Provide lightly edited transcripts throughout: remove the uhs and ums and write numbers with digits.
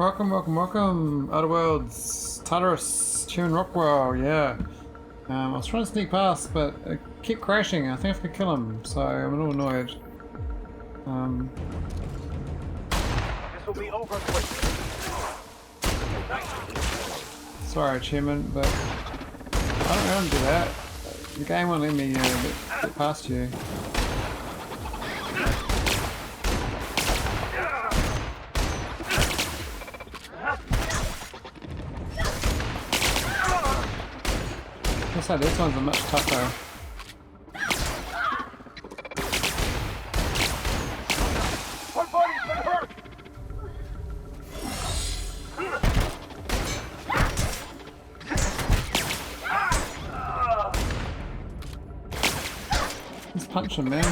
Welcome, Outer Worlds, Tartarus, Tune Rockwell, yeah. I was trying to sneak past, but it kept crashing. I think I could kill him, so I'm a little annoyed. This will be over quickly. Sorry, Chairman, but I don't want to do that. The game won't let me get past you. Looks like this one's a much tougher. My body's been hurt! Let's punch him, man.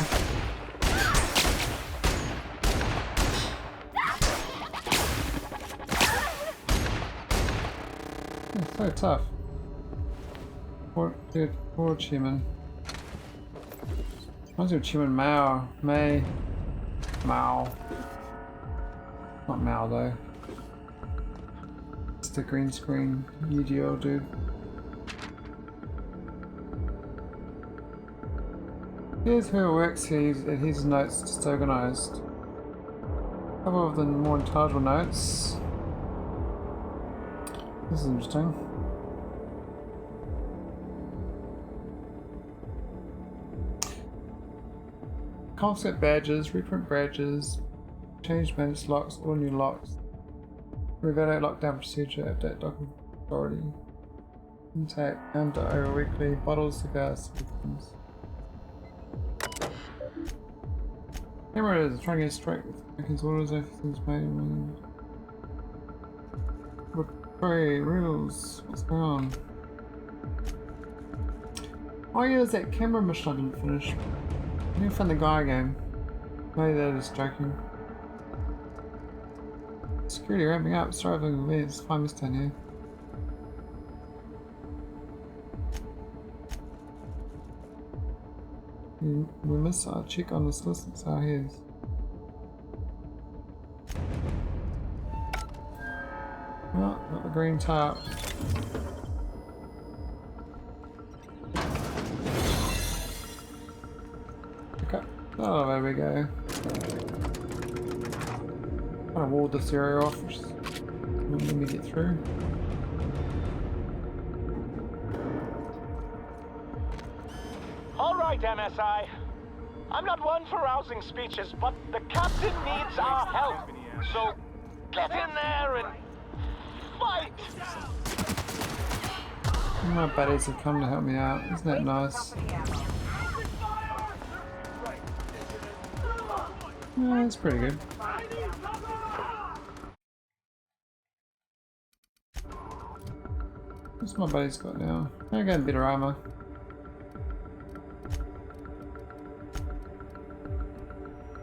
It's so tough. Poor Chairman. Reminds me of Chairman Mao. Mao. Not Mao though. It's the green screen UDL dude. Here's who it works here, and here's his notes just organised. A couple of the more intelligible notes. This is interesting. Concept badges, reprint badges, change managed locks, all new locks. Revalidate lockdown procedure, update document authority. Intake, under over weekly, bottles, cigars, systems. Cameras, trying to get straight with Americans' orders, everything's made. Hey, Riddles, what's going on? Oh yeah, there's that camera mission I didn't finish. I didn't find the guy again. Maybe that is joking. Security ramping up, struggling with it's 5 minutes down here. We missed our check on this list, it's our his. Oh, got the green top. Okay. Oh, there we go. Kind of walled this area off, which won't let me get through. All right, MSI. I'm not one for rousing speeches, but the captain needs our help. So get in there and fight! My buddies have come to help me out. Isn't that nice? Yeah, that's pretty good. What's my buddy's got now? I got a bit of armor.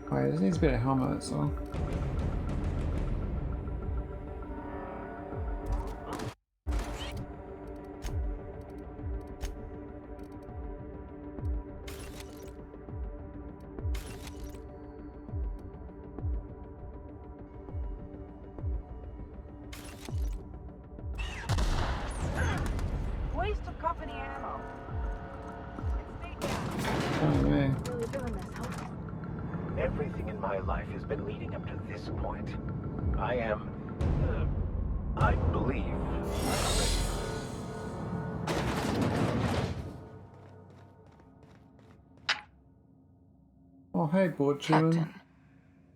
Oh, yeah, this needs a bit of helmet, that's all. Waste of company ammo. Oh, man. Everything in my life has been leading up to this point. I am, I believe. Oh, hey, board chairman. Captain,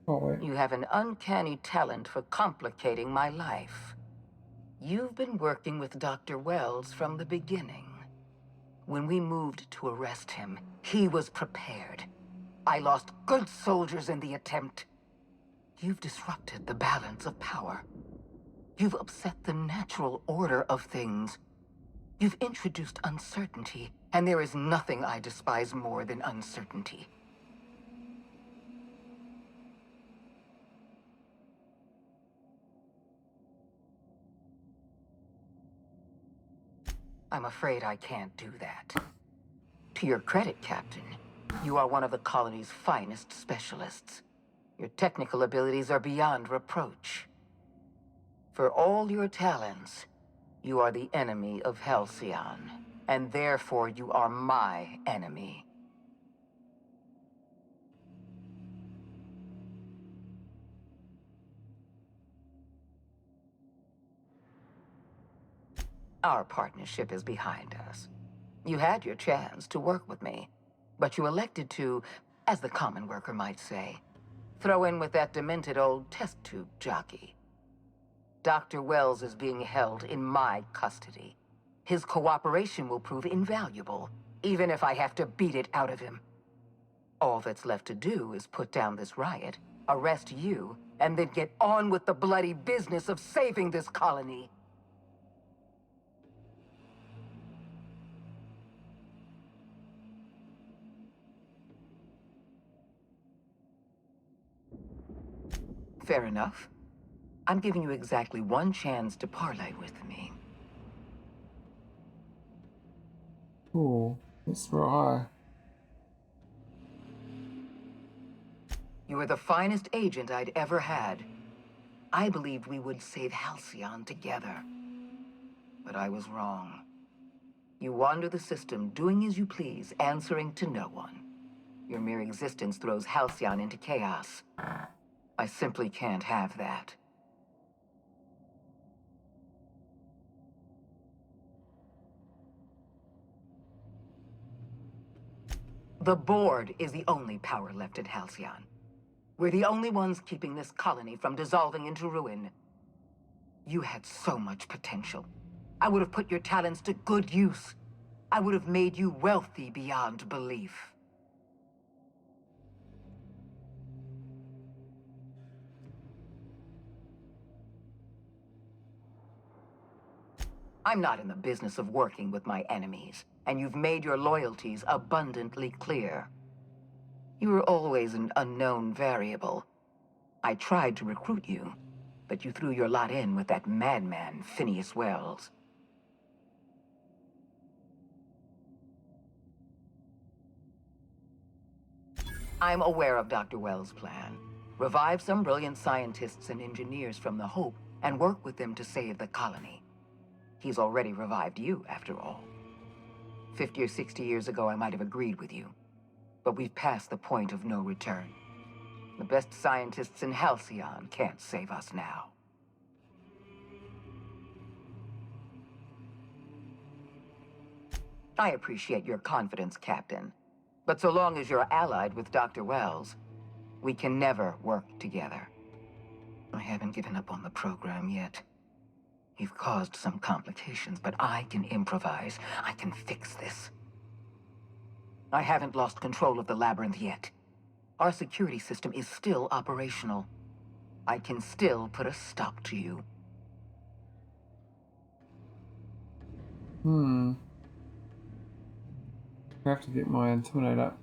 Oh, wait. you have an uncanny talent for complicating my life. You've been working with Dr. Wells from the beginning. When we moved to arrest him, he was prepared. I lost good soldiers in the attempt. You've disrupted the balance of power. You've upset the natural order of things. You've introduced uncertainty, and there is nothing I despise more than uncertainty. I'm afraid I can't do that. To your credit, Captain, you are one of the colony's finest specialists. Your technical abilities are beyond reproach. For all your talents, you are the enemy of Halcyon, and therefore you are my enemy. Our partnership is behind us. You had your chance to work with me, but you elected to, as the common worker might say, throw in with that demented old test tube jockey. Dr. Wells is being held in my custody. His cooperation will prove invaluable, even if I have to beat it out of him. All that's left to do is put down this riot, arrest you, and then get on with the bloody business of saving this colony. Fair enough. I'm giving you exactly one chance to parley with me. Ooh, that's real high. You were the finest agent I'd ever had. I believed we would save Halcyon together. But I was wrong. You wander the system, doing as you please, answering to no one. Your mere existence throws Halcyon into chaos. I simply can't have that. The Board is the only power left at Halcyon. We're the only ones keeping this colony from dissolving into ruin. You had so much potential. I would have put your talents to good use. I would have made you wealthy beyond belief. I'm not in the business of working with my enemies, and you've made your loyalties abundantly clear. You were always an unknown variable. I tried to recruit you, but you threw your lot in with that madman, Phineas Wells. I'm aware of Dr. Wells' plan. Revive some brilliant scientists and engineers from the Hope and work with them to save the colony. He's already revived you, after all. 50 or 60 years ago, I might have agreed with you. But we've passed the point of no return. The best scientists in Halcyon can't save us now. I appreciate your confidence, Captain. But so long as you're allied with Dr. Wells, we can never work together. I haven't given up on the program yet. You've caused some complications, but I can improvise. I can fix this. I haven't lost control of the labyrinth yet. Our security system is still operational. I can still put a stop to you. I have to get my Intimidate up.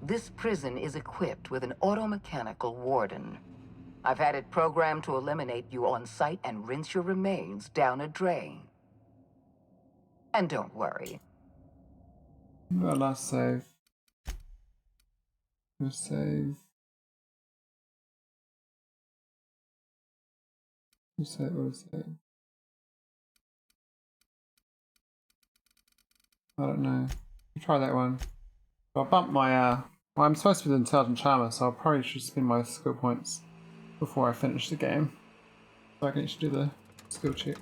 This prison is equipped with an automechanical warden. I've had it programmed to eliminate you on sight and rinse your remains down a drain. And don't worry. Last save. First save. What is it? I don't know. I'll try that one. I'll bump my, well, I'm supposed to be the Intelligent Charmer, so I probably should spend my skill points before I finish the game. So I can actually do the skill check.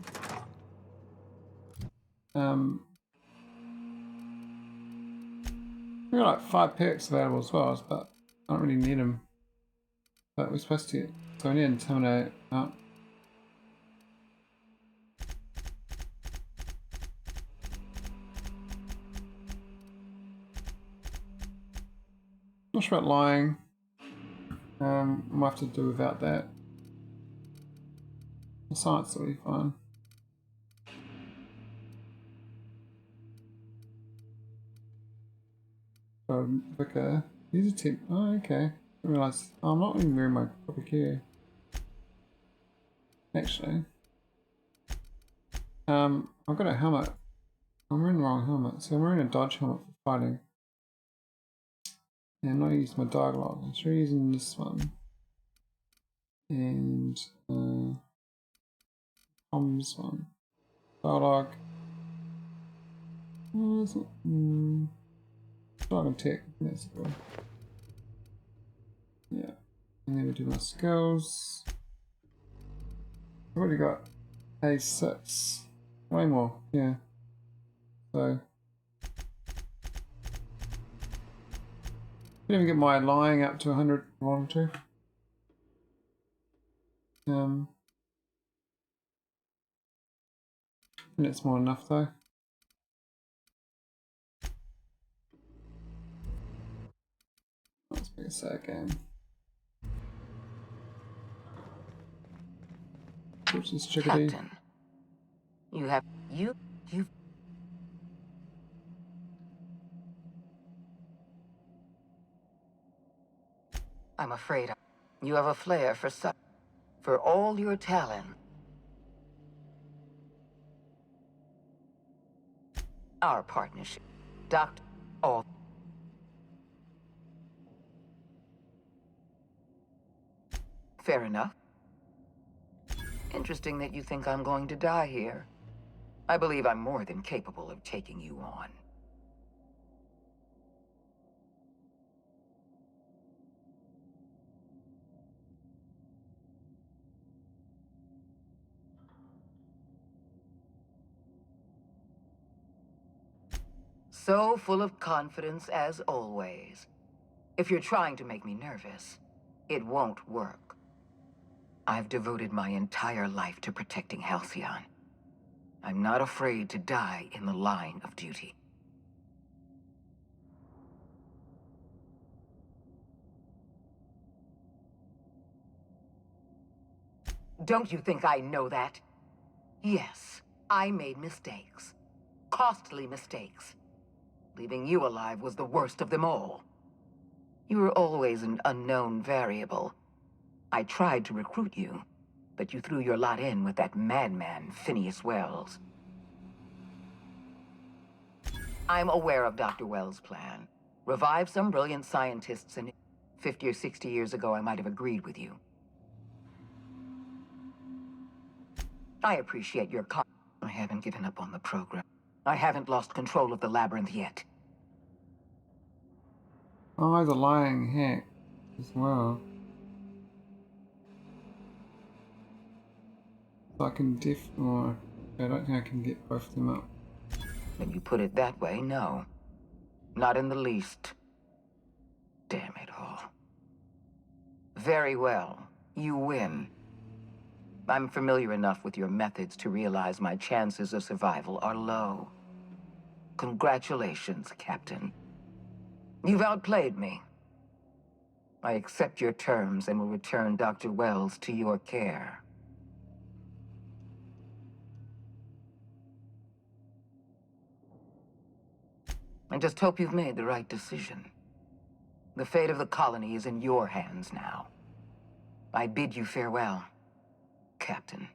We've got like 5 perks available as well, but I don't really need them. But we're supposed to, so we need Intimidate. Oh. Not sure about lying. Might have to do without that. The science will be fine. Vicar. These are tip. Oh, okay. I realise I'm not even wearing my proper gear. Actually. I've got a helmet. I'm wearing the wrong helmet. So I'm wearing a dodge helmet for fighting. And I'm not using my dialogue. I'm sure using this one. and comms one. Dialogue. Dialogue tech. That's good. Yeah. And then we do my skills. I've already got A6. Way more, yeah. So didn't even get my lying up to 100 if I wanted to. And it's more enough though. Let's make a sad game. Which is chickadee. Captain, you. I'm afraid you have a flair for all your talent. Our partnership, Doctor. Oh, fair enough. Interesting that you think I'm going to die here. I believe I'm more than capable of taking you on. So full of confidence as always. If you're trying to make me nervous, it won't work. I've devoted my entire life to protecting Halcyon. I'm not afraid to die in the line of duty. Don't you think I know that? Yes, I made mistakes. Costly mistakes. Leaving you alive was the worst of them all. You were always an unknown variable. I tried to recruit you, but you threw your lot in with that madman, Phineas Wells. I'm aware of Dr. Wells' plan. Revive some brilliant scientists, and 50 or 60 years ago I might have agreed with you. I appreciate your I haven't given up on the program. I haven't lost control of the labyrinth yet. Oh, the lying hack as well. So I can I don't think I can get both of them up. When you put it that way, no. Not in the least. Damn it all. Very well. You win. I'm familiar enough with your methods to realize my chances of survival are low. Congratulations, Captain. You've outplayed me. I accept your terms and will return Dr. Wells to your care. I just hope you've made the right decision. The fate of the colony is in your hands now. I bid you farewell, Captain.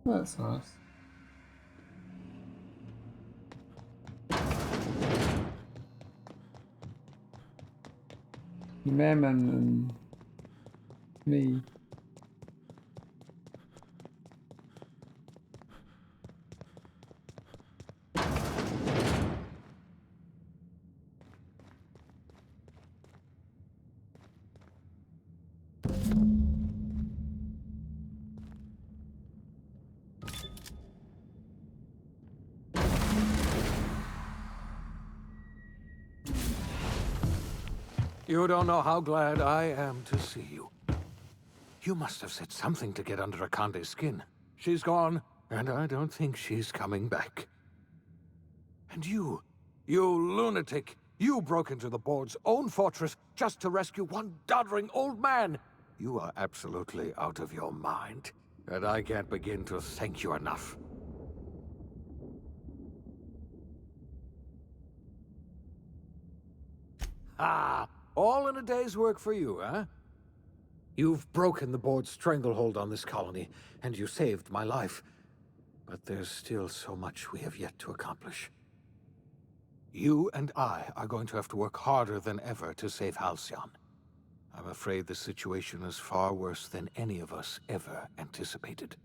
That's nice. The Mammon and me. You don't know how glad I am to see you. You must have said something to get under Akande's skin. She's gone, and I don't think she's coming back. And you lunatic, you broke into the board's own fortress just to rescue one doddering old man. You are absolutely out of your mind, and I can't begin to thank you enough. Ah, all in a day's work for you, huh? You've broken the board's stranglehold on this colony, and you saved my life. But there's still so much we have yet to accomplish. You and I are going to have to work harder than ever to save Halcyon. I'm afraid the situation is far worse than any of us ever anticipated.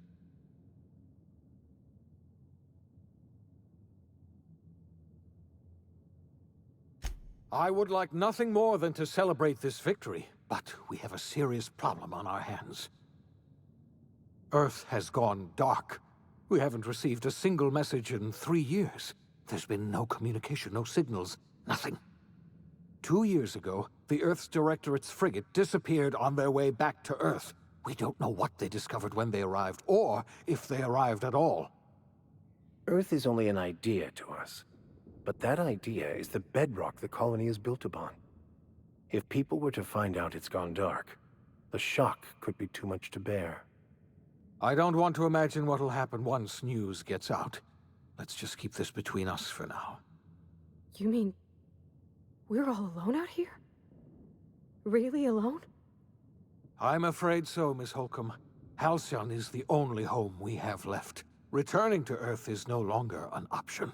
I would like nothing more than to celebrate this victory, but we have a serious problem on our hands. Earth has gone dark. We haven't received a single message in 3 years. There's been no communication, no signals, nothing. 2 years ago, the Earth's Directorate's frigate disappeared on their way back to Earth. We don't know what they discovered when they arrived, or if they arrived at all. Earth is only an idea to us. But that idea is the bedrock the colony is built upon. If people were to find out it's gone dark, the shock could be too much to bear. I don't want to imagine what'll happen once news gets out. Let's just keep this between us for now. You mean we're all alone out here? Really alone? I'm afraid so, Miss Holcomb. Halcyon is the only home we have left. Returning to Earth is no longer an option.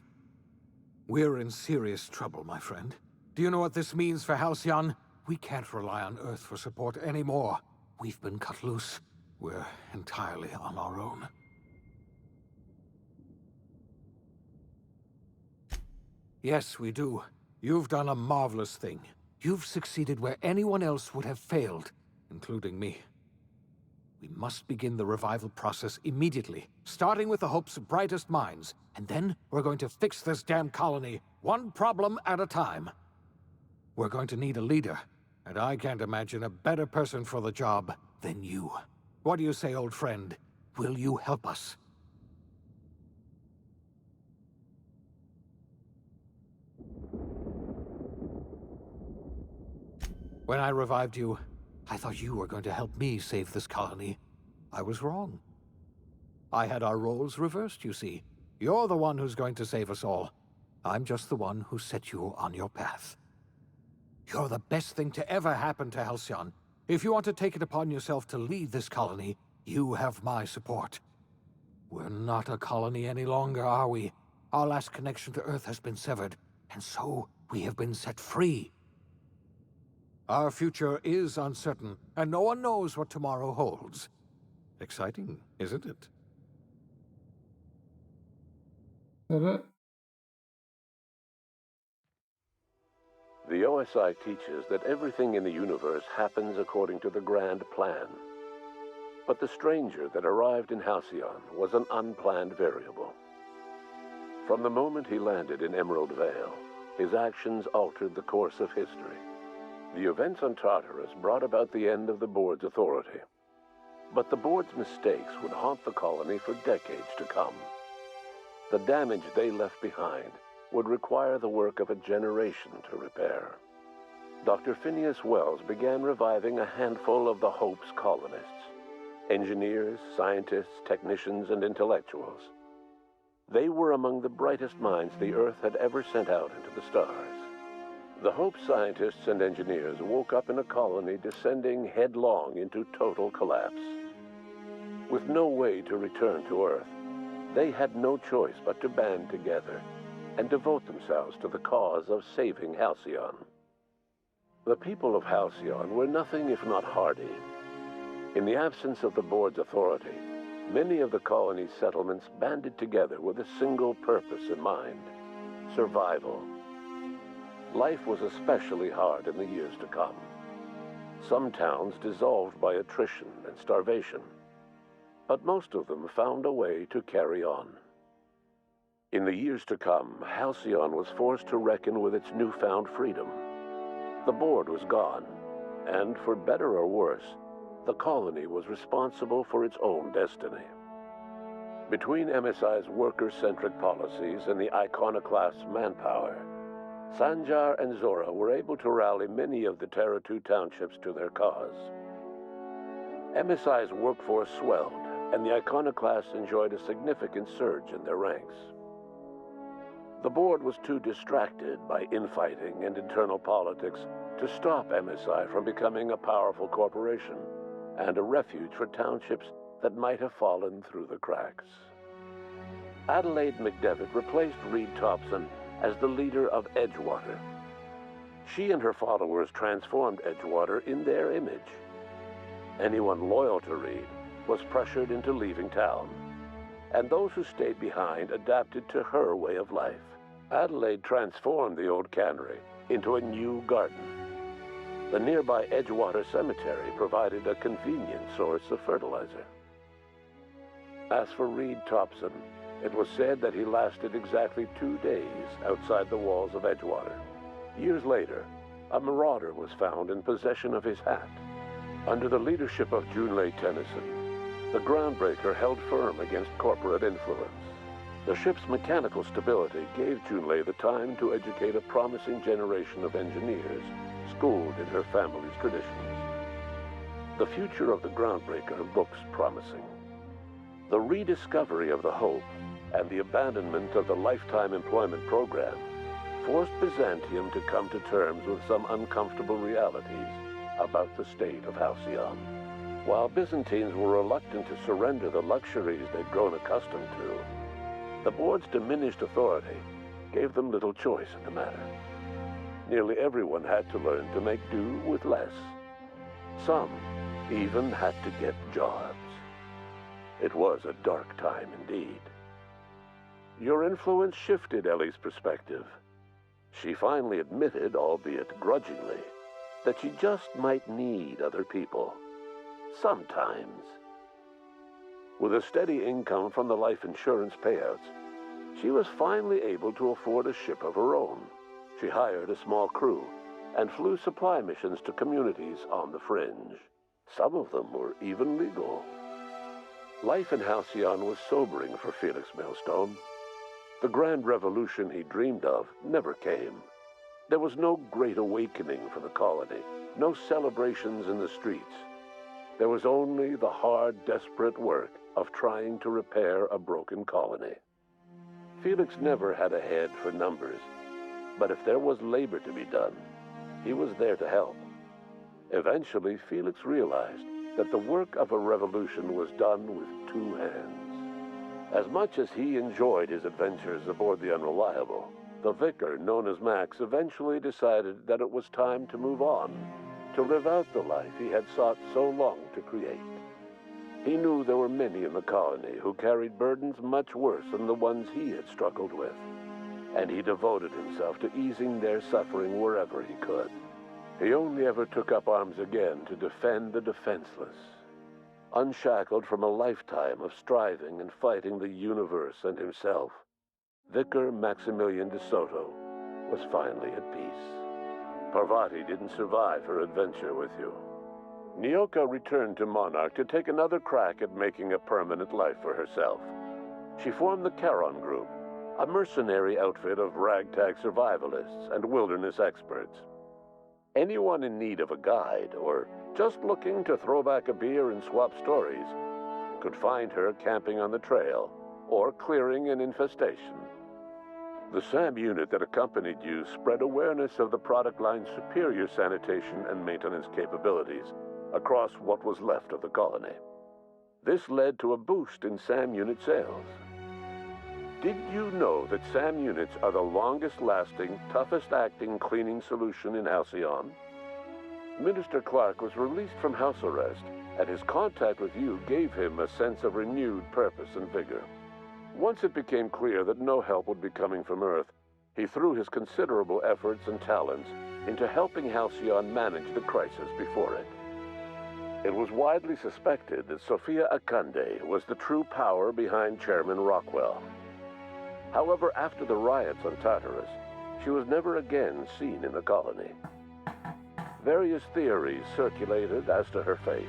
We're in serious trouble, my friend. Do you know what this means for Halcyon? We can't rely on Earth for support anymore. We've been cut loose. We're entirely on our own. Yes, we do. You've done a marvelous thing. You've succeeded where anyone else would have failed, including me. We must begin the revival process immediately, starting with the Hope's brightest minds, and then we're going to fix this damn colony, one problem at a time. We're going to need a leader, and I can't imagine a better person for the job than you. What do you say, old friend? Will you help us? When I revived you, I thought you were going to help me save this colony. I was wrong. I had our roles reversed, you see. You're the one who's going to save us all. I'm just the one who set you on your path. You're the best thing to ever happen to Halcyon. If you want to take it upon yourself to lead this colony, you have my support. We're not a colony any longer, are we? Our last connection to Earth has been severed, and so we have been set free. Our future is uncertain, and no one knows what tomorrow holds. Exciting, isn't it? Is that it? The OSI teaches that everything in the universe happens according to the grand plan. But the stranger that arrived in Halcyon was an unplanned variable. From the moment he landed in Emerald Vale, his actions altered the course of history. The events on Tartarus brought about the end of the board's authority. But the board's mistakes would haunt the colony for decades to come. The damage they left behind would require the work of a generation to repair. Dr. Phineas Wells began reviving a handful of the Hope's colonists. Engineers, scientists, technicians, and intellectuals. They were among the brightest minds the Earth had ever sent out into the stars. The Hope scientists and engineers woke up in a colony descending headlong into total collapse. With no way to return to Earth, they had no choice but to band together and devote themselves to the cause of saving Halcyon. The people of Halcyon were nothing if not hardy. In the absence of the board's authority, many of the colony's settlements banded together with a single purpose in mind: survival. Life was especially hard in the years to come. Some towns dissolved by attrition and starvation, but most of them found a way to carry on. In the years to come, Halcyon was forced to reckon with its newfound freedom. The board was gone, and for better or worse, the colony was responsible for its own destiny. Between MSI's worker-centric policies and the iconoclast's manpower, Sanjar and Zora were able to rally many of the Terra 2 townships to their cause. MSI's workforce swelled, and the iconoclasts enjoyed a significant surge in their ranks. The board was too distracted by infighting and internal politics to stop MSI from becoming a powerful corporation and a refuge for townships that might have fallen through the cracks. Adelaide McDevitt replaced Reed Thompson as the leader of Edgewater. She and her followers transformed Edgewater in their image. Anyone loyal to Reed was pressured into leaving town, and those who stayed behind adapted to her way of life. Adelaide transformed the old cannery into a new garden. The nearby Edgewater Cemetery provided a convenient source of fertilizer. As for Reed Thompson, it was said that he lasted exactly 2 days outside the walls of Edgewater. Years later, a marauder was found in possession of his hat. Under the leadership of Junlei Tennyson, the groundbreaker held firm against corporate influence. The ship's mechanical stability gave Junlei the time to educate a promising generation of engineers schooled in her family's traditions. The future of the groundbreaker looks promising. The rediscovery of the Hope and the abandonment of the lifetime employment program forced Byzantium to come to terms with some uncomfortable realities about the state of Halcyon. While Byzantines were reluctant to surrender the luxuries they'd grown accustomed to, the board's diminished authority gave them little choice in the matter. Nearly everyone had to learn to make do with less. Some even had to get jobs. It was a dark time indeed. Your influence shifted Ellie's perspective. She finally admitted, albeit grudgingly, that she just might need other people. Sometimes. With a steady income from the life insurance payouts, she was finally able to afford a ship of her own. She hired a small crew and flew supply missions to communities on the fringe. Some of them were even legal. Life in Halcyon was sobering for Felix Millstone. The grand revolution he dreamed of never came. There was no great awakening for the colony, no celebrations in the streets. There was only the hard, desperate work of trying to repair a broken colony. Felix never had a head for numbers, but if there was labor to be done, he was there to help. Eventually, Felix realized that the work of a revolution was done with 2 hands. As much as he enjoyed his adventures aboard the Unreliable, the vicar, known as Max, eventually decided that it was time to move on, to live out the life he had sought so long to create. He knew there were many in the colony who carried burdens much worse than the ones he had struggled with, and he devoted himself to easing their suffering wherever he could. He only ever took up arms again to defend the defenseless. Unshackled from a lifetime of striving and fighting the universe and himself, Vicar Maximilian de Soto was finally at peace. Parvati didn't survive her adventure with you. Nyoka returned to Monarch to take another crack at making a permanent life for herself. She formed the Charon Group, a mercenary outfit of ragtag survivalists and wilderness experts. Anyone in need of a guide, or just looking to throw back a beer and swap stories, could find her camping on the trail or clearing an infestation. The SAM unit that accompanied you spread awareness of the product line's superior sanitation and maintenance capabilities across what was left of the colony. This led to a boost in SAM unit sales. Did you know that SAM units are the longest-lasting, toughest-acting cleaning solution in Halcyon? Minister Clark was released from house arrest, and his contact with you gave him a sense of renewed purpose and vigor. Once it became clear that no help would be coming from Earth, he threw his considerable efforts and talents into helping Halcyon manage the crisis before it. It was widely suspected that Sophia Akande was the true power behind Chairman Rockwell. However, after the riots on Tartarus, she was never again seen in the colony. Various theories circulated as to her fate.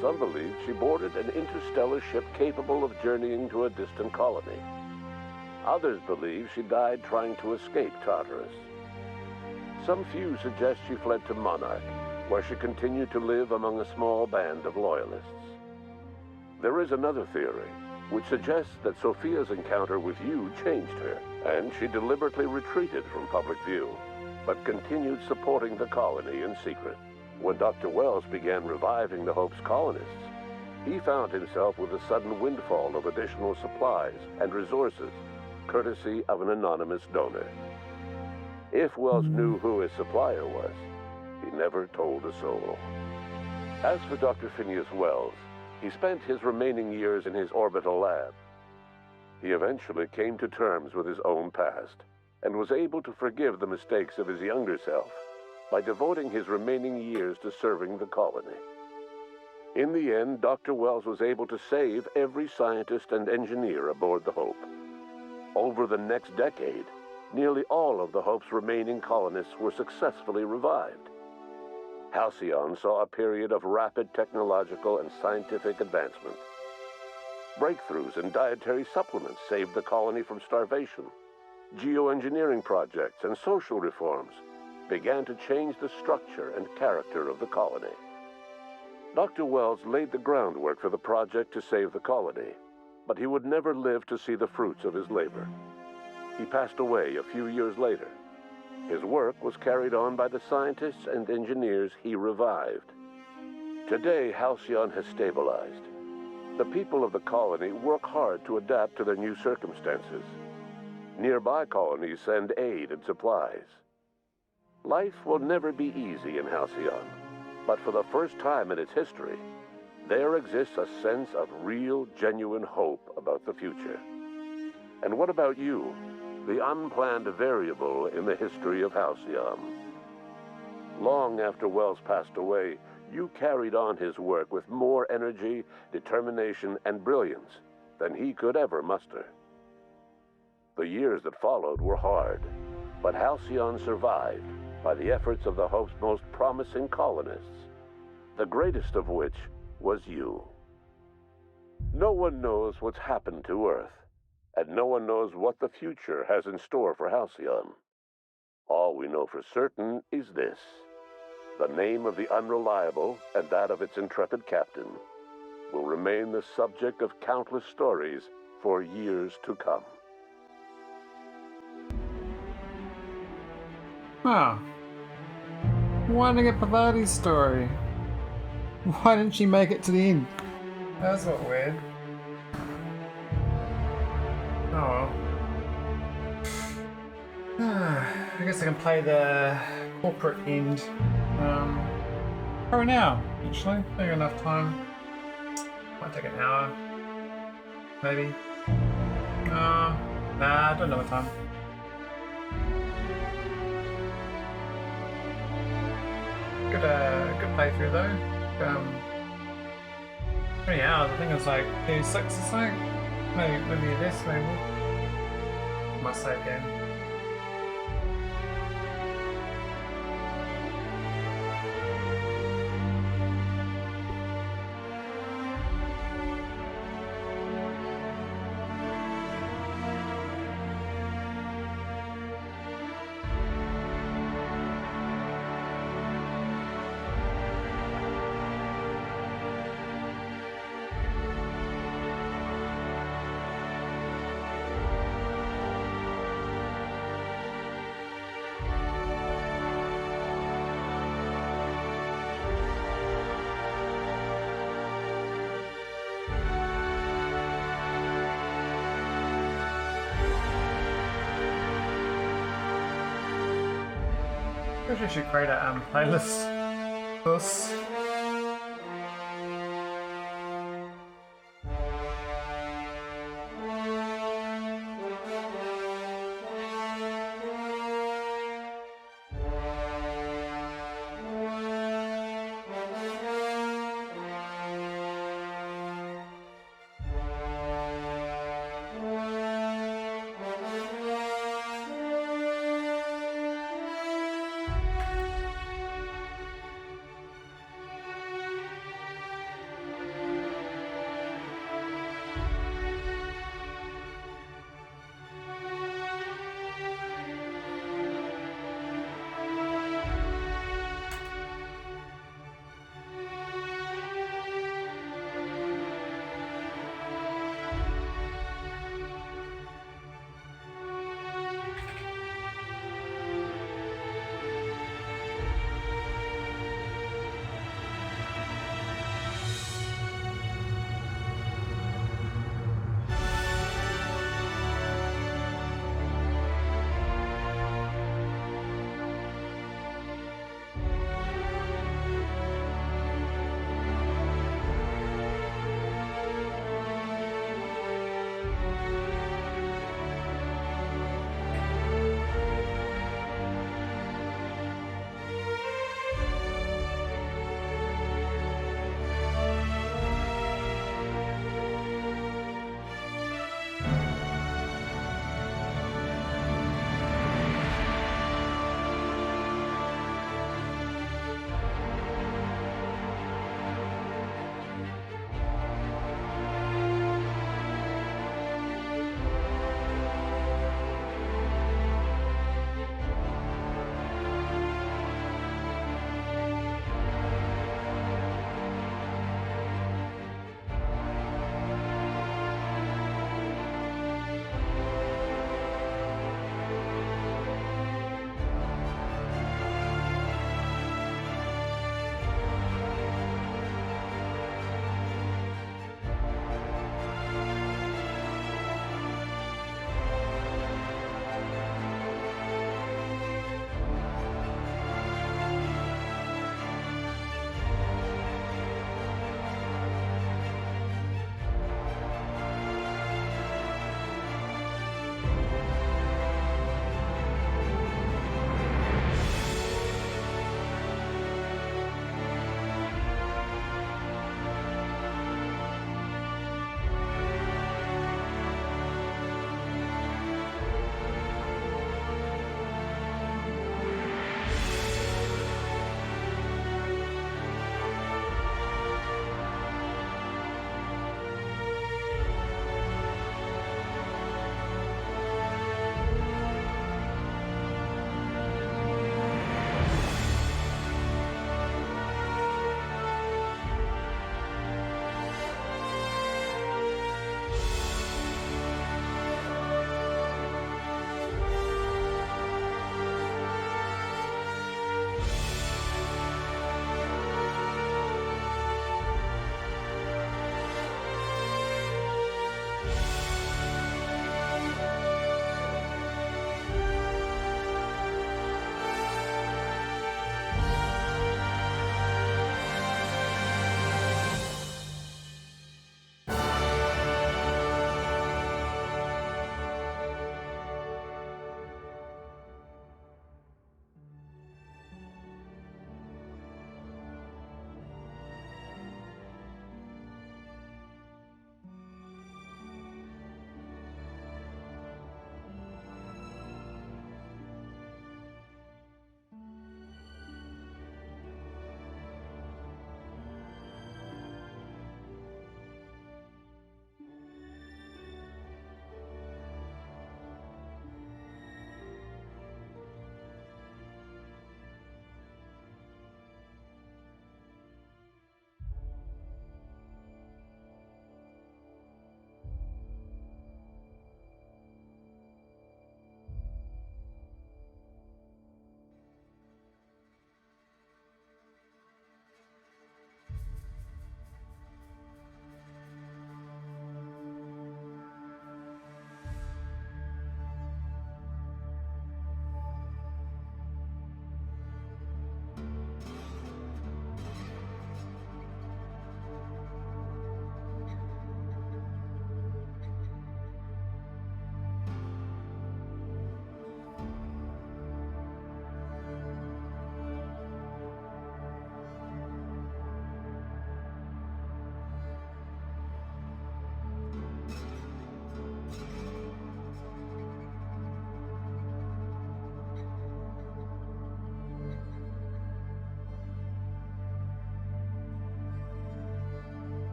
Some believed she boarded an interstellar ship capable of journeying to a distant colony. Others believe she died trying to escape Tartarus. Some few suggest she fled to Monarch, where she continued to live among a small band of loyalists. There is another theory, which suggests that Sophia's encounter with you changed her, and she deliberately retreated from public view, but continued supporting the colony in secret. When Dr. Wells began reviving the Hope's colonists, he found himself with a sudden windfall of additional supplies and resources, courtesy of an anonymous donor. If Wells knew who his supplier was, he never told a soul. As for Dr. Phineas Wells, he spent his remaining years in his orbital lab. He eventually came to terms with his own past and was able to forgive the mistakes of his younger self by devoting his remaining years to serving the colony. In the end, Dr. Wells was able to save every scientist and engineer aboard the Hope. Over the next decade, nearly all of the Hope's remaining colonists were successfully revived. Halcyon saw a period of rapid technological and scientific advancement. Breakthroughs in dietary supplements saved the colony from starvation. Geoengineering projects and social reforms began to change the structure and character of the colony. Dr. Wells laid the groundwork for the project to save the colony, but he would never live to see the fruits of his labor. He passed away a few years later. His work was carried on by the scientists and engineers he revived. Today, Halcyon has stabilized. The people of the colony work hard to adapt to their new circumstances. Nearby colonies send aid and supplies. Life will never be easy in Halcyon, but for the first time in its history, there exists a sense of real, genuine hope about the future. And what about you, the unplanned variable in the history of Halcyon? Long after Wells passed away, you carried on his work with more energy, determination, and brilliance than he could ever muster. The years that followed were hard, but Halcyon survived by the efforts of the Hope's most promising colonists, the greatest of which was you. No one knows what's happened to Earth, and no one knows what the future has in store for Halcyon. All we know for certain is this: the name of the Unreliable and that of its intrepid captain will remain the subject of countless stories for years to come. Huh. Why didn't I get Pavadi's story? Why didn't she make it to the end? That's not weird. Oh well. I guess I can play the corporate end. Probably now, actually. I think enough time. Might take an hour. Maybe. Nah, I don't know what time. Good playthrough though. 20 hours, I think it's like 36 or something. Maybe this, maybe. My save game. I should create a playlist. This.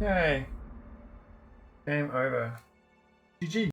Yay. Game over. GG.